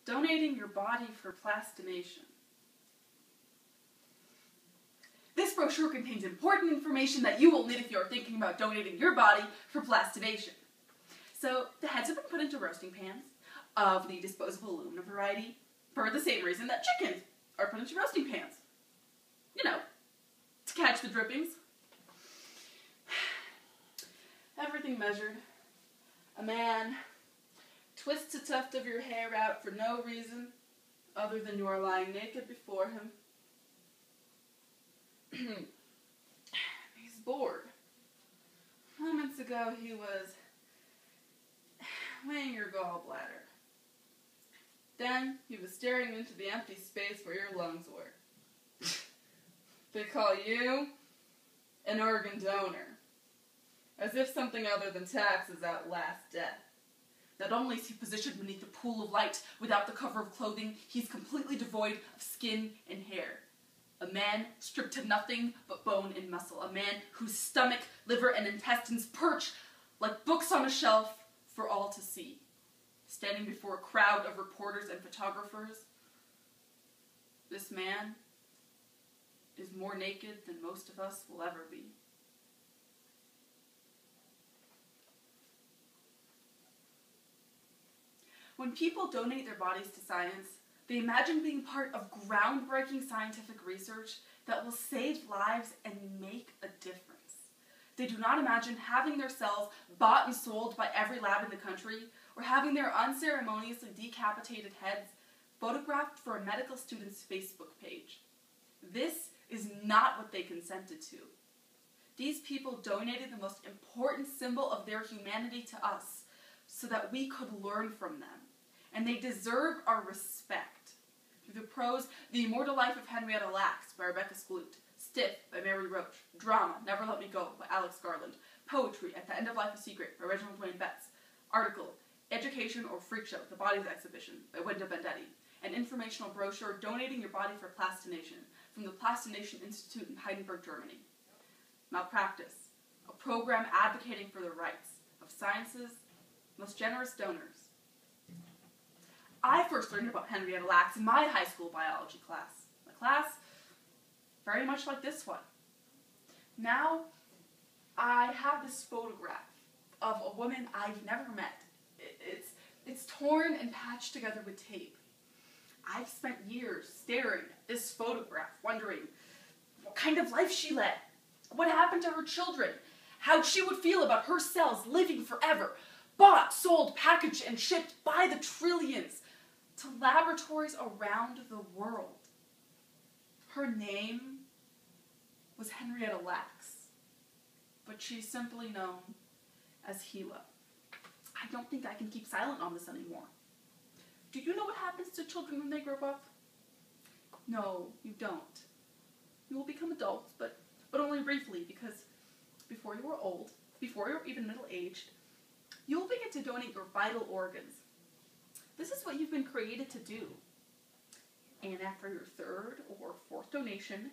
Donating your body for plastination. This brochure contains important information that you will need if you are thinking about donating your body for plastination. So, the heads have been put into roasting pans of the disposable aluminum variety for the same reason that chickens are put into roasting pans. You know, to catch the drippings. Everything measured. A man twists a tuft of your hair out for no reason other than you are lying naked before him. He's bored. Moments ago he was weighing your gallbladder. Then he was staring into the empty space where your lungs were. They call you an organ donor. As if something other than taxes outlast death. Not only is he positioned beneath a pool of light without the cover of clothing, he's completely devoid of skin and hair. A man stripped to nothing but bone and muscle. A man whose stomach, liver, and intestines perch like books on a shelf for all to see. Standing before a crowd of reporters and photographers, this man is more naked than most of us will ever be. When people donate their bodies to science, they imagine being part of groundbreaking scientific research that will save lives and make a difference. They do not imagine having their cells bought and sold by every lab in the country, or having their unceremoniously decapitated heads photographed for a medical student's Facebook page. This is not what they consented to. These people donated the most important symbol of their humanity to us so that we could learn from them. And they deserve our respect. Through the prose, The Immortal Life of Henrietta Lacks by Rebecca Skloot, Stiff by Mary Roach, Drama, Never Let Me Go by Alex Garland, Poetry, At the End of Life a Secret by Reginald Wayne Betts, Article, Education or Freak Show, The Bodies Exhibition by Wendell Bendetti, an informational brochure Donating Your Body for Plastination from the Plastination Institute in Heidelberg, Germany. Malpractice, a program advocating for the rights of science's most generous donors. I first learned about Henrietta Lacks in my high school biology class. A class very much like this one. Now, I have this photograph of a woman I've never met. It's torn and patched together with tape. I've spent years staring at this photograph, wondering what kind of life she led, what happened to her children, how she would feel about her cells living forever, bought, sold, packaged, and shipped by the trillions to laboratories around the world. Her name was Henrietta Lacks, but she's simply known as Gila. I don't think I can keep silent on this anymore. Do you know what happens to children when they grow up? No, you don't. You will become adults, but only briefly, because before you are old, before you're even middle-aged, you will begin to donate your vital organs. This is what you've been created to do. And after your third or fourth donation,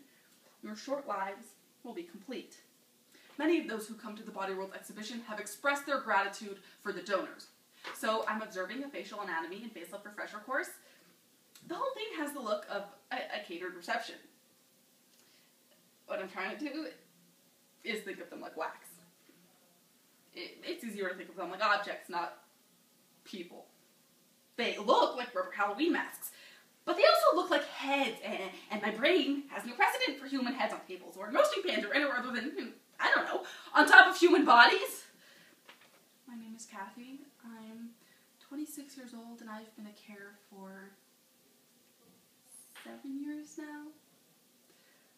your short lives will be complete. Many of those who come to the Body World exhibition have expressed their gratitude for the donors. So I'm observing a facial anatomy and facelift refresher course. The whole thing has the look of a catered reception. What I'm trying to do is think of them like wax. It's easier to think of them like objects, not people. They look like rubber Halloween masks, but they also look like heads, and my brain has no precedent for human heads on tables or roasting pans or anywhere other than, I don't know, on top of human bodies. My name is Kathy. I'm 26 years old, and I've been a carer for 7 years now.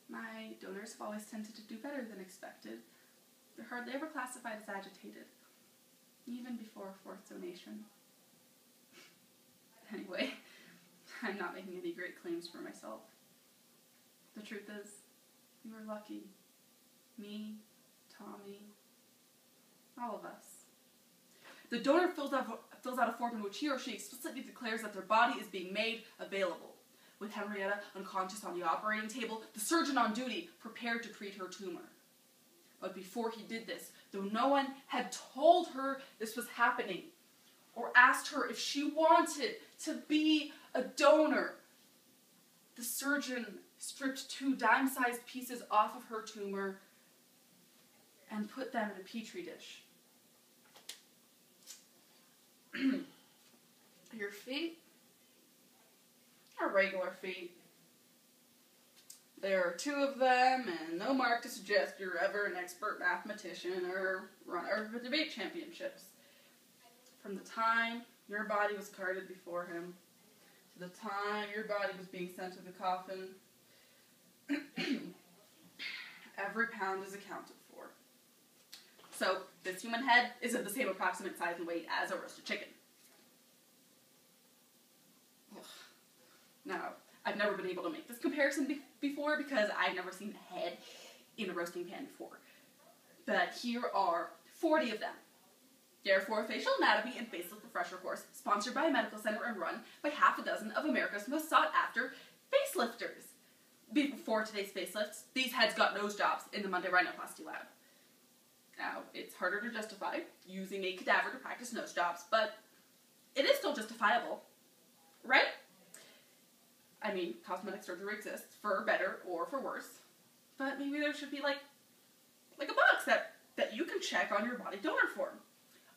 My donors have always tended to do better than expected. They're hardly ever classified as agitated, even before a fourth donation. Anyway, I'm not making any great claims for myself. The truth is, you are lucky. Me, Tommy, all of us. The donor fills out a form in which he or she explicitly declares that their body is being made available. With Henrietta unconscious on the operating table, the surgeon on duty prepared to treat her tumor. But before he did this, though no one had told her this was happening, or asked her if she wanted to be a donor. The surgeon stripped 2 dime-sized pieces off of her tumor and put them in a petri dish. Your feet are regular feet. There are 2 of them, and no mark to suggest you're ever an expert mathematician or runner of debate championships. From the time your body was carted before him to the time your body was being sent to the coffin, every pound is accounted for. So, this human head is of the same approximate size and weight as a roasted chicken. Ugh. Now, I've never been able to make this comparison before because I've never seen a head in a roasting pan before. But here are 40 of them. Therefore, Facial Anatomy and Facelift Refresher Course, sponsored by a medical center and run by half a dozen of America's most sought-after facelifters. Before today's facelifts, these heads got nose jobs in the Monday Rhinoplasty lab. Now, it's harder to justify using a cadaver to practice nose jobs, but it is still justifiable, right? I mean, cosmetic surgery exists for better or for worse, but maybe there should be like a box that you can check on your body donor form.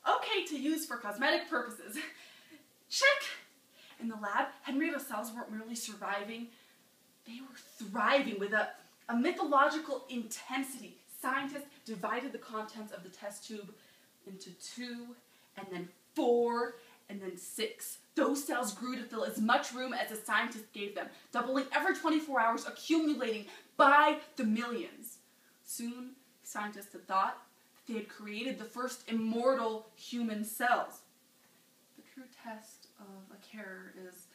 Okay to use for cosmetic purposes. Check! In the lab, Henrietta's cells weren't merely surviving, they were thriving with a mythological intensity. Scientists divided the contents of the test tube into 2, and then 4, and then 6. Those cells grew to fill as much room as the scientists gave them, doubling every 24 hours, accumulating by the millions. Soon, scientists had thought that they had created the first immortal human cells. The true test of a cure is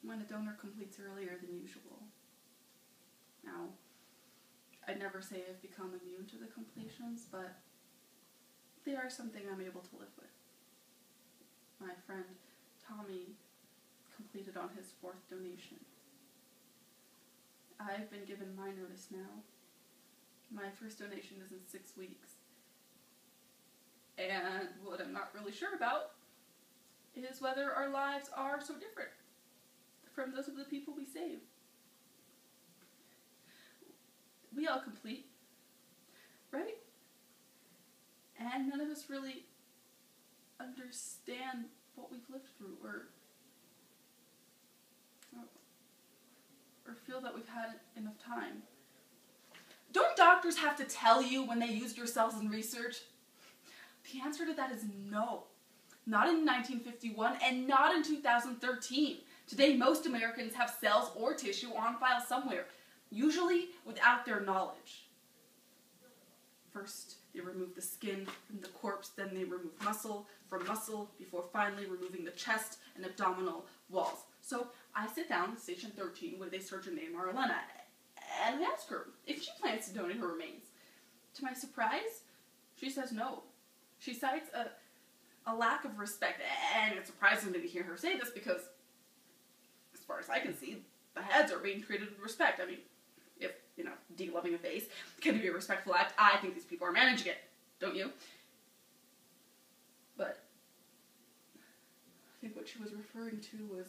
when a donor completes earlier than usual. Now, I'd never say I've become immune to the completions, but they are something I'm able to live with. My friend Tommy completed on his 4th donation. I've been given my notice now. My first donation is in 6 weeks. And what I'm not really sure about is whether our lives are so different from those of the people we save. We all complete, right? And none of us really understand what we've lived through or feel that we've had enough time. Don't doctors have to tell you when they used your cells in research? The answer to that is no. Not in 1951 and not in 2013. Today, most Americans have cells or tissue on file somewhere, usually without their knowledge. First, they remove the skin from the corpse, then they remove muscle from muscle, before finally removing the chest and abdominal walls. So I sit down at station 13 with a surgeon named Rona, and I ask her if she plans to donate her remains. To my surprise, she says no. She cites a lack of respect, and it's surprising to hear her say this because, as far as I can see, the heads are being treated with respect. I mean, if, de-loving a face can be a respectful act, I think these people are managing it, don't you? But I think what she was referring to was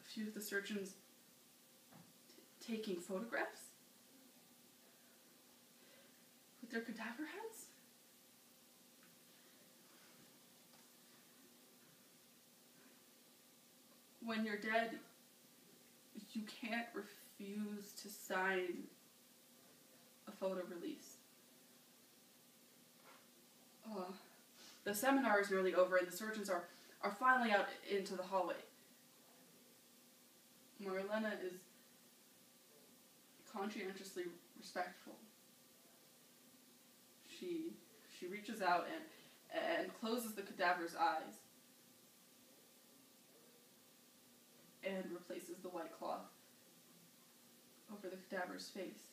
a few of the surgeons taking photographs with their cadaver heads. When you're dead, you can't refuse to sign a photo release. The seminar is nearly over and the surgeons are finally out into the hallway. Marlena is conscientiously respectful. She reaches out and closes the cadaver's eyes and replaces the white cloth over the cadaver's face.